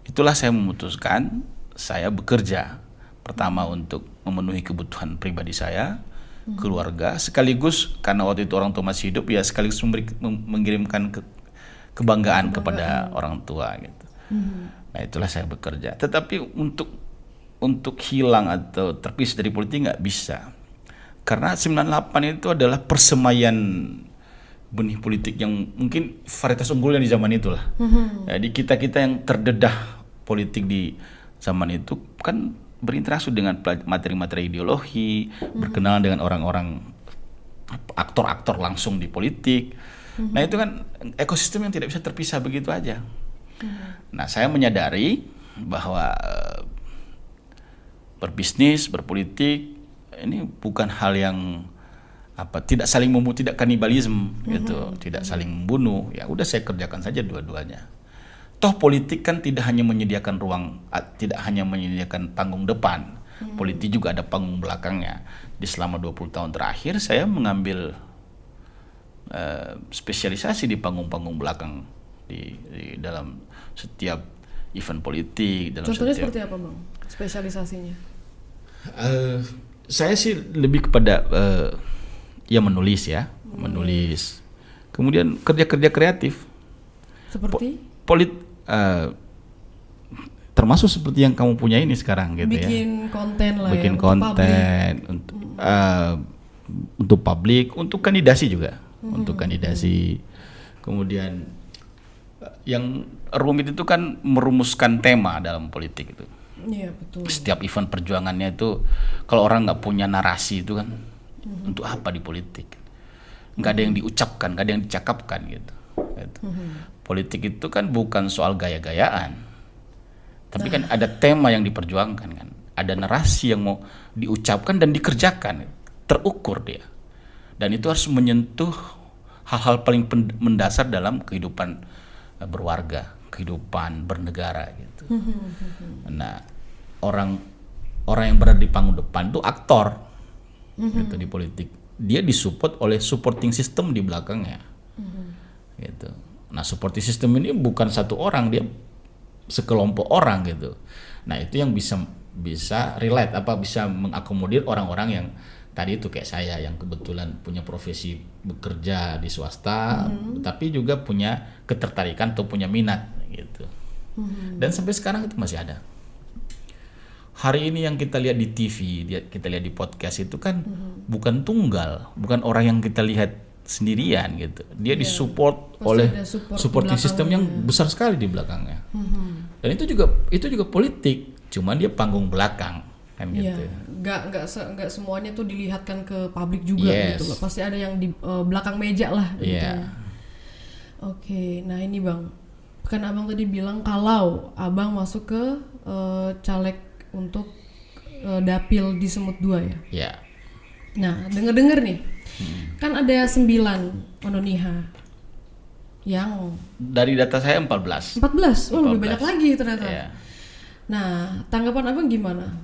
Itulah saya memutuskan saya bekerja pertama untuk memenuhi kebutuhan pribadi saya, keluarga, sekaligus karena waktu itu orang tua masih hidup, ya sekaligus mengirimkan kebanggaan kepada orang tua gitu. Nah itulah saya bekerja. Tetapi untuk hilang atau terpisah dari politik nggak bisa. Karena 98 itu adalah persemaian benih politik yang mungkin varietas unggulnya di zaman itulah. Jadi kita yang terdedah politik di zaman itu kan berinteraksi dengan materi-materi ideologi, berkenalan dengan orang-orang aktor-aktor langsung di politik. Nah itu kan ekosistem yang tidak bisa terpisah begitu aja. Nah saya menyadari bahwa berbisnis, berpolitik ini bukan hal yang tidak saling membunuh, tidak kanibalisme gitu, tidak saling membunuh. Ya udah saya kerjakan saja dua-duanya. Toh politik kan tidak hanya menyediakan ruang, tidak hanya menyediakan panggung depan. Politik juga ada panggung belakangnya. Di selama 20 tahun terakhir saya mengambil spesialisasi di panggung-panggung belakang di dalam setiap event politik. Contohnya seperti apa, Bang? Spesialisasinya? Saya sih lebih kepada menulis. Kemudian kerja-kerja kreatif. Seperti? Termasuk seperti yang kamu punya ini sekarang gitu. Bikin konten lah. Bikin konten untuk publik, untuk kandidasi juga. Untuk kandidasi. Kemudian yang rumit itu kan merumuskan tema dalam politik itu. Iya, betul. Setiap event perjuangannya itu kalau orang nggak punya narasi itu kan untuk apa di politik? Nggak ada yang diucapkan, nggak ada yang dicakapkan gitu. Politik itu kan bukan soal gaya-gayaan, tapi kan ada tema yang diperjuangkan kan, ada narasi yang mau diucapkan dan dikerjakan, terukur dia, dan itu harus menyentuh hal-hal paling mendasar dalam kehidupan berwarga, kehidupan bernegara gitu. Nah, orang yang berada di panggung depan itu aktor gitu di politik. Dia disupport oleh supporting system di belakangnya. Gitu. Nah, supporting system ini bukan satu orang, dia sekelompok orang gitu. Nah, itu yang bisa relate bisa mengakomodir orang-orang yang tadi itu kayak saya yang kebetulan punya profesi bekerja di swasta, tapi juga punya ketertarikan atau punya minat gitu. Dan sampai sekarang itu masih ada. Hari ini yang kita lihat di TV, kita lihat di podcast itu kan bukan tunggal, bukan orang yang kita lihat sendirian gitu. Dia disupport oleh supporting system yang besar sekali di belakangnya. Dan itu juga politik, cuman dia panggung belakang kan gitu. Nggak semuanya tuh dilihatkan ke publik juga gitu loh. Pasti ada yang di belakang meja lah gitu. Oke, nah ini Bang, kan Abang tadi bilang kalau Abang masuk ke caleg untuk dapil di Sumut 2 ya. Iya. Nah, denger nih. Kan ada 9 Ononiha yang dari data saya 14. 14? Lebih banyak lagi ternyata. Iya. Nah, tanggapan Abang gimana?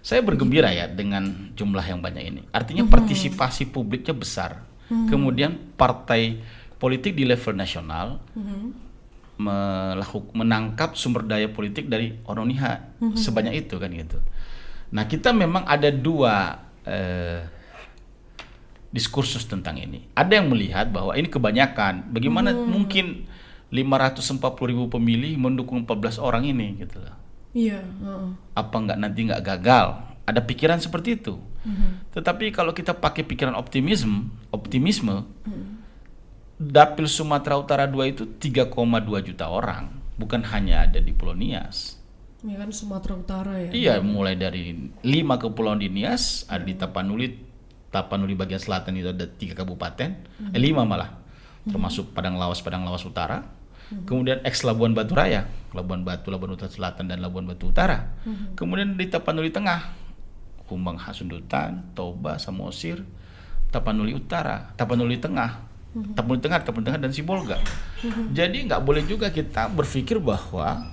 Saya bergembira ya dengan jumlah yang banyak ini. Artinya partisipasi publiknya besar. Kemudian partai politik di level nasional menangkap sumber daya politik dari Ononiha sebanyak itu kan gitu. Nah, kita memang ada dua diskursus tentang ini. Ada yang melihat bahwa ini kebanyakan. Bagaimana mungkin 540.000 pemilih mendukung 14 orang ini gitu loh. Iya. Apa nanti nggak gagal? Ada pikiran seperti itu. Tetapi kalau kita pakai pikiran optimisme, Dapil Sumatera Utara 2 itu 3,2 juta orang, bukan hanya ada di Pulau Nias. Ya kan Sumatera Utara ya. Iya, mulai dari 5 kepulauan di Nias, ada di Tapanuli bagian selatan itu ada 3 kabupaten, 5 malah, termasuk Padang Lawas Utara. Kemudian Labuan Batu Raya, Labuan Batu Utara Selatan dan Labuan Batu Utara. Kemudian di Tapanuli Tengah, Kumbang Hasundutan, Toba, Samosir, Tapanuli Utara, Tapanuli Tengah, Tapanuli Tengah dan Sibolga. Jadi nggak boleh juga kita berpikir bahwa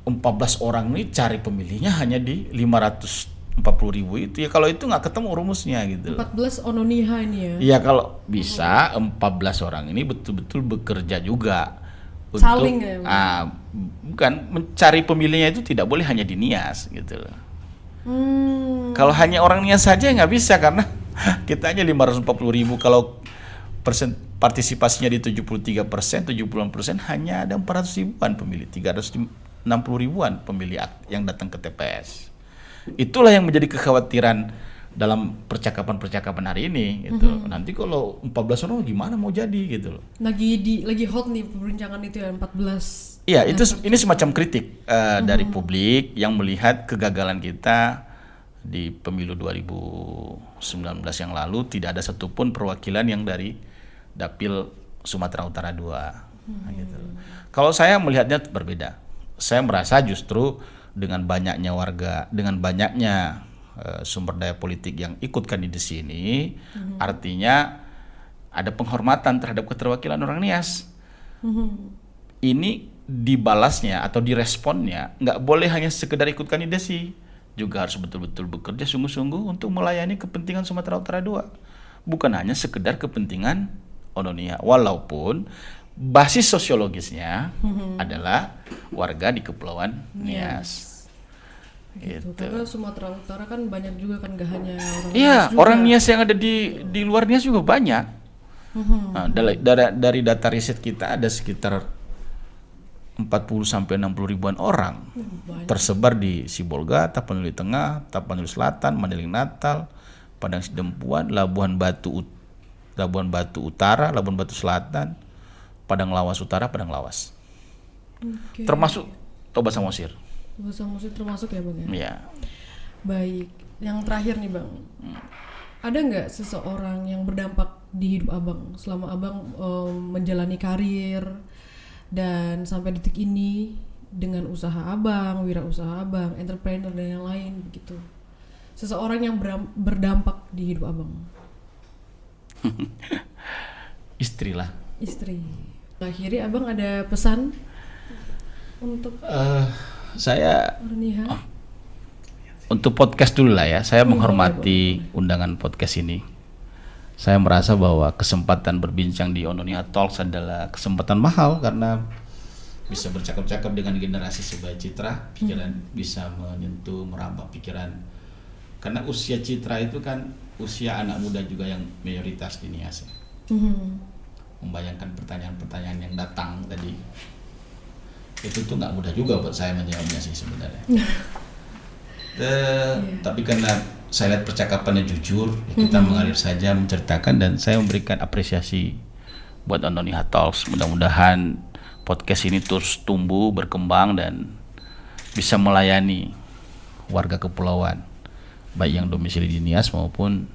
14 orang ini cari pemilihnya hanya di 540.000 itu ya, kalau itu nggak ketemu rumusnya gitu. 14 Ononiha ini ya. Iya, kalau bisa 14 orang ini betul-betul bekerja juga saling untuk ya, bukan mencari pemilihnya itu tidak boleh hanya di Nias gitu. Kalau hanya orang Nias saja nggak bisa karena kita hanya 540.000, kalau partisipasinya di 73%, 70% hanya ada 400 ribuan pemilih, 360 ribuan pemilih yang datang ke TPS. Itulah yang menjadi kekhawatiran dalam percakapan-percakapan hari ini gitu. Nanti kalau 14 orang gimana mau jadi gitu loh. Lagi hot nih perbincangan itu ya 14. Iya, ini semacam kritik dari publik yang melihat kegagalan kita di pemilu 2019 yang lalu, tidak ada satupun perwakilan yang dari Dapil Sumatera Utara 2. Gitu. Kalau saya melihatnya berbeda. Saya merasa justru dengan banyaknya warga, dengan banyaknya sumber daya politik yang ikut kandidasi ini, artinya ada penghormatan terhadap keterwakilan orang Nias. Ini dibalasnya atau diresponnya nggak boleh hanya sekedar ikut kandidasi, juga harus betul-betul bekerja sungguh-sungguh untuk melayani kepentingan Sumatera Utara 2, bukan hanya sekedar kepentingan Ononia, walaupun basis sosiologisnya adalah warga di Kepulauan Nias. Gitu. Karena Sumatera Utara kan banyak juga kan, gak hanya orang Nias Iya, juga. orang Nias yang ada di luar Nias juga banyak. Nah, dari data riset kita ada sekitar 40 sampai 60 ribuan orang tersebar di Sibolga, Tapanuli Tengah, Tapanuli Selatan, Mandailing Natal, Padang Sidempuan, Labuhan Batu Utara, Labuhan Batu Selatan, Padang Lawas Utara, Padang Lawas. Termasuk Toba Samosir. Bahasa musik termasuk ya Bang ya? Iya. Baik, yang terakhir nih Bang, ada nggak seseorang yang berdampak di hidup Abang selama Abang menjalani karir dan sampai detik ini dengan usaha Abang, wirausaha Abang, entrepreneur dan yang lain begitu? Seseorang yang berdampak di hidup Abang? Istri lah. Istri. Akhirnya Abang ada pesan untuk Saya Ononia? untuk podcast dulu lah ya. Saya menghormati undangan podcast ini. Saya merasa bahwa kesempatan berbincang di Ononia Talks adalah kesempatan mahal karena bisa bercakap-cakap dengan generasi sebaya Citra, pikiran bisa menyentuh, merambah pikiran. Karena usia Citra itu kan usia anak muda juga yang mayoritas di Nias. Membayangkan pertanyaan-pertanyaan yang datang tadi, itu tuh nggak mudah juga buat saya menjawabnya sih sebenarnya. Tapi karena saya lihat percakapannya jujur, ya kita mengalir saja menceritakan, dan saya memberikan apresiasi buat Ononia Talks. Mudah-mudahan podcast ini terus tumbuh, berkembang, dan bisa melayani warga kepulauan, baik yang domisili di Nias maupun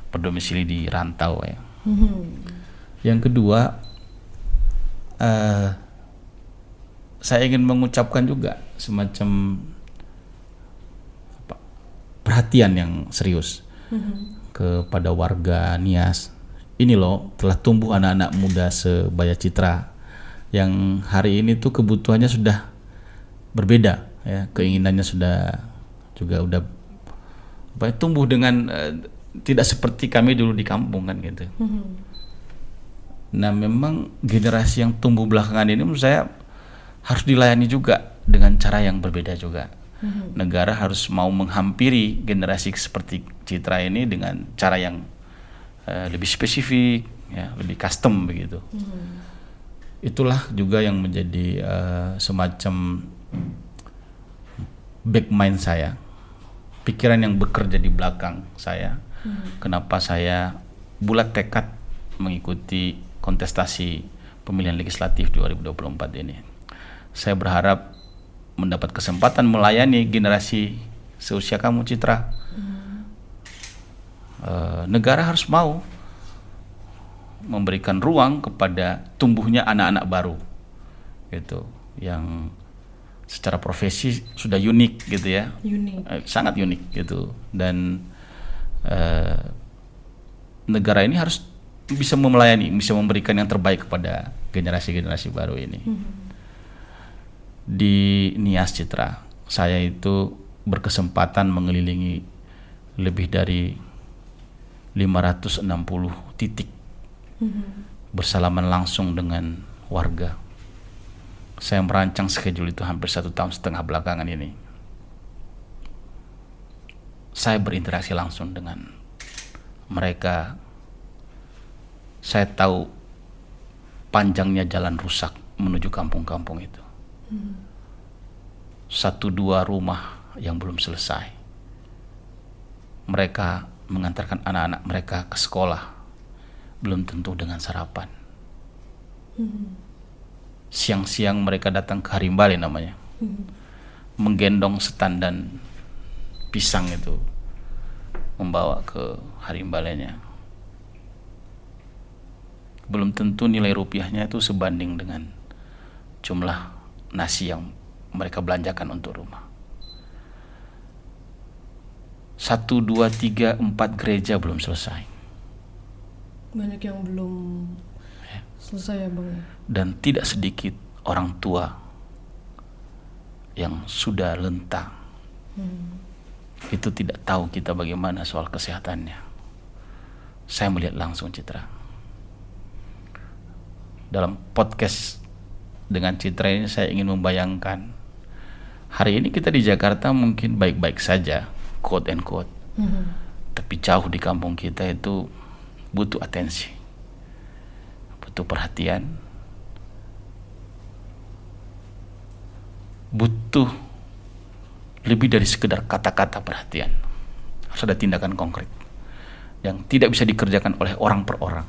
berdomisili di rantau ya. Yang kedua, saya ingin mengucapkan juga semacam perhatian yang serius kepada warga Nias. Ini loh, telah tumbuh anak-anak muda sebaya Citra yang hari ini tuh kebutuhannya sudah berbeda ya, keinginannya sudah tumbuh dengan tidak seperti kami dulu di kampung kan gitu. Nah, memang generasi yang tumbuh belakangan ini menurut saya harus dilayani juga dengan cara yang berbeda juga. Negara harus mau menghampiri generasi seperti Citra ini dengan cara yang lebih spesifik, ya, lebih custom begitu. Itulah juga yang menjadi semacam back mind saya, pikiran yang bekerja di belakang saya. Kenapa saya bulat tekad mengikuti kontestasi pemilihan legislatif 2024 ini. Saya berharap mendapat kesempatan melayani generasi seusia kamu Citra. Negara harus mau memberikan ruang kepada tumbuhnya anak-anak baru gitu, yang secara profesi sudah unik gitu ya, sangat unik gitu, dan negara ini harus bisa melayani, bisa memberikan yang terbaik kepada generasi-generasi baru ini. Di Nias Citra, saya itu berkesempatan mengelilingi lebih dari 560 titik bersalaman langsung dengan warga. Saya merancang schedule itu hampir 1,5 tahun belakangan ini. Saya berinteraksi langsung dengan mereka. Saya tahu panjangnya jalan rusak menuju kampung-kampung itu. 1-2 rumah yang belum selesai. Mereka mengantarkan anak-anak mereka ke sekolah, belum tentu dengan sarapan. Siang-siang mereka datang ke Harimbale namanya, menggendong setandan pisang itu, membawa ke Harimbalenya. Belum tentu nilai rupiahnya itu sebanding dengan jumlah nasi yang mereka belanjakan untuk rumah. 1, 2, 3, 4 gereja belum selesai. Banyak yang belum selesai ya Bang ya. Dan tidak sedikit orang tua yang sudah lentang. Itu tidak tahu kita bagaimana soal kesehatannya. Saya melihat langsung, Citra. Dalam podcast dengan Citra ini saya ingin membayangkan, hari ini kita di Jakarta mungkin baik-baik saja, quote and quote. Tapi jauh di kampung kita itu butuh atensi, butuh perhatian, butuh lebih dari sekedar kata-kata perhatian. Harus ada tindakan konkret yang tidak bisa dikerjakan oleh orang per orang,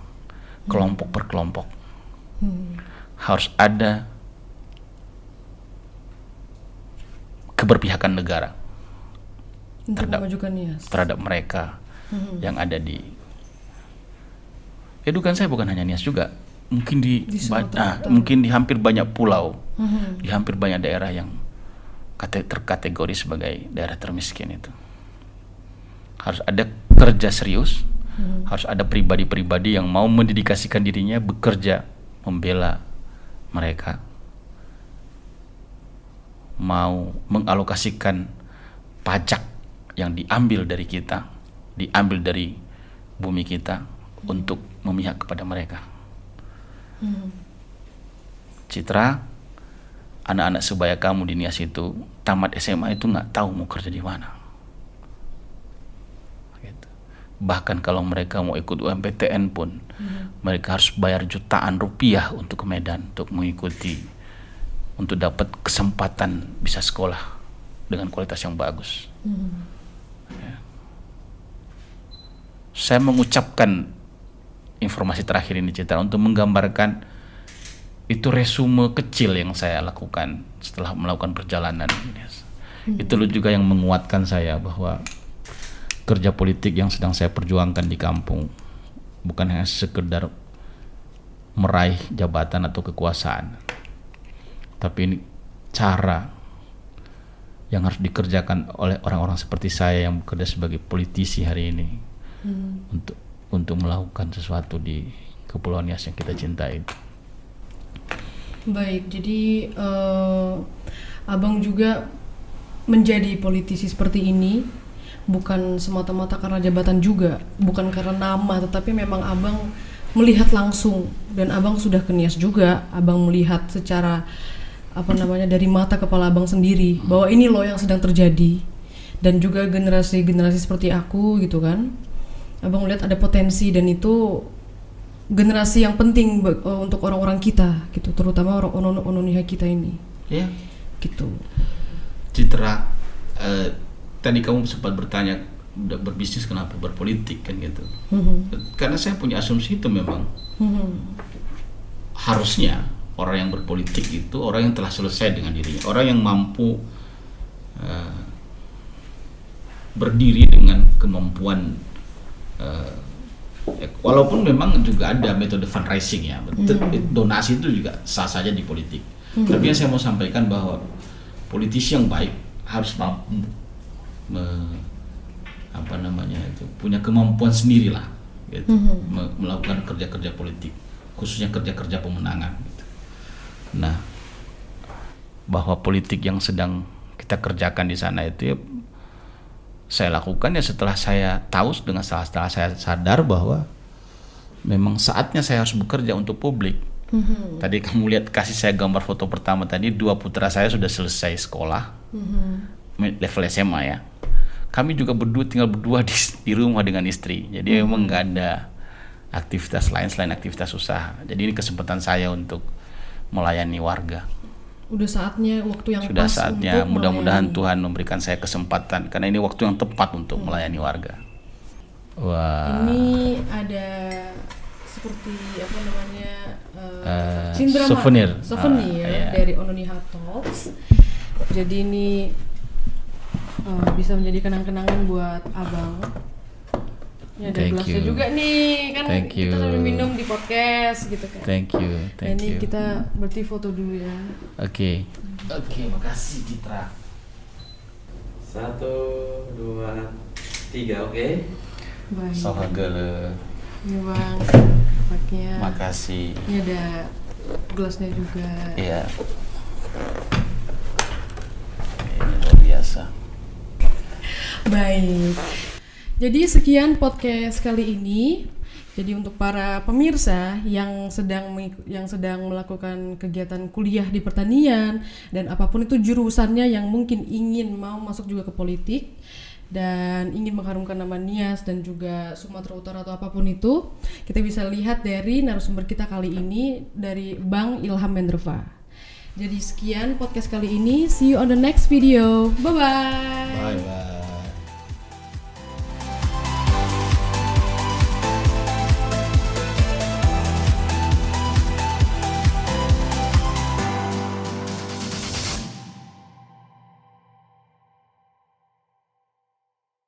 kelompok per kelompok. Harus ada keberpihakan negara untuk memajukan NIAS terhadap mereka yang ada di bukan saya, bukan hanya NIAS juga, mungkin mungkin di hampir banyak pulau, di hampir banyak daerah yang terkategori sebagai daerah termiskin itu. Harus ada kerja serius, harus ada pribadi-pribadi yang mau mendedikasikan dirinya bekerja membela mereka, mau mengalokasikan pajak yang diambil dari kita, diambil dari bumi kita untuk memihak kepada mereka. Citra, anak-anak sebaya kamu di NIAS itu tamat SMA itu nggak tahu mau kerja di mana. Gitu. Bahkan kalau mereka mau ikut UMPTN pun, mereka harus bayar jutaan rupiah untuk ke Medan untuk mengikuti, untuk dapat kesempatan bisa sekolah dengan kualitas yang bagus. Ya. Saya mengucapkan informasi terakhir ini, Citra, untuk menggambarkan itu resume kecil yang saya lakukan setelah melakukan perjalanan. Itu juga yang menguatkan saya bahwa kerja politik yang sedang saya perjuangkan di kampung bukan hanya sekedar meraih jabatan atau kekuasaan, tapi ini cara yang harus dikerjakan oleh orang-orang seperti saya yang bekerja sebagai politisi hari ini, untuk melakukan sesuatu di Kepulauan NIAS yang kita cintai. Baik, jadi Abang juga menjadi politisi seperti ini bukan semata-mata karena jabatan juga, bukan karena nama, tetapi memang Abang melihat langsung, dan Abang sudah ke NIAS juga. Abang melihat secara dari mata kepala Abang sendiri bahwa ini loh yang sedang terjadi, dan juga generasi-generasi seperti aku gitu kan. Abang melihat ada potensi, dan itu generasi yang penting untuk orang-orang kita gitu, terutama orang Ononiha kita ini. Ya. Gitu. Citra, tadi kamu sempat bertanya udah berbisnis kenapa berpolitik kan gitu. Karena saya punya asumsi itu memang harusnya orang yang berpolitik itu orang yang telah selesai dengan dirinya, orang yang mampu berdiri dengan kemampuan, walaupun memang juga ada metode fundraising ya, donasi itu juga sah saja di politik. Tapi yang saya mau sampaikan bahwa politisi yang baik harus mampu punya kemampuan sendiri lah, gitu, melakukan kerja-kerja politik, khususnya kerja-kerja pemenangan. Gitu. Nah, bahwa politik yang sedang kita kerjakan di sana itu ya, saya lakukan ya setelah saya tahu, setelah saya sadar bahwa memang saatnya saya harus bekerja untuk publik. Tadi kamu lihat, kasih saya gambar foto pertama tadi, 2 putra saya sudah selesai sekolah, level SMA ya. Kami juga tinggal berdua di rumah dengan istri. Jadi memang nggak ada aktivitas lain selain aktivitas usaha. Jadi ini kesempatan saya untuk melayani warga. Udah saatnya, waktu yang Sudah pas saatnya, untuk mudah-mudahan melayani. Tuhan memberikan saya kesempatan karena ini waktu yang tepat untuk melayani warga. Wah. Ini ada seperti apa namanya souvenir. Iya. dari Ononiha Talks. Jadi ini bisa menjadi kenang-kenangan buat abang. Ya, ada Thank gelasnya you. juga nih, kan Thank kita you. sambil minum di podcast gitu kan. Thank you, Nah, thank ini you. kita berarti foto dulu ya. Oke, makasih Citra. 1, 2, 3, oke. Baik. Sohagele. Ini bang, paknya. Makasih. Ini ada gelasnya juga. Iya. Ini luar biasa. Baik. Jadi sekian podcast kali ini. Jadi untuk para pemirsa yang sedang melakukan kegiatan kuliah di pertanian dan apapun itu jurusannya yang mungkin ingin mau masuk juga ke politik dan ingin mengharumkan nama Nias dan juga Sumatera Utara atau apapun itu, kita bisa lihat dari narasumber kita kali ini dari Bang Ilham Mendreva. Jadi sekian podcast kali ini. See you on the next video. Bye bye. Bye bye.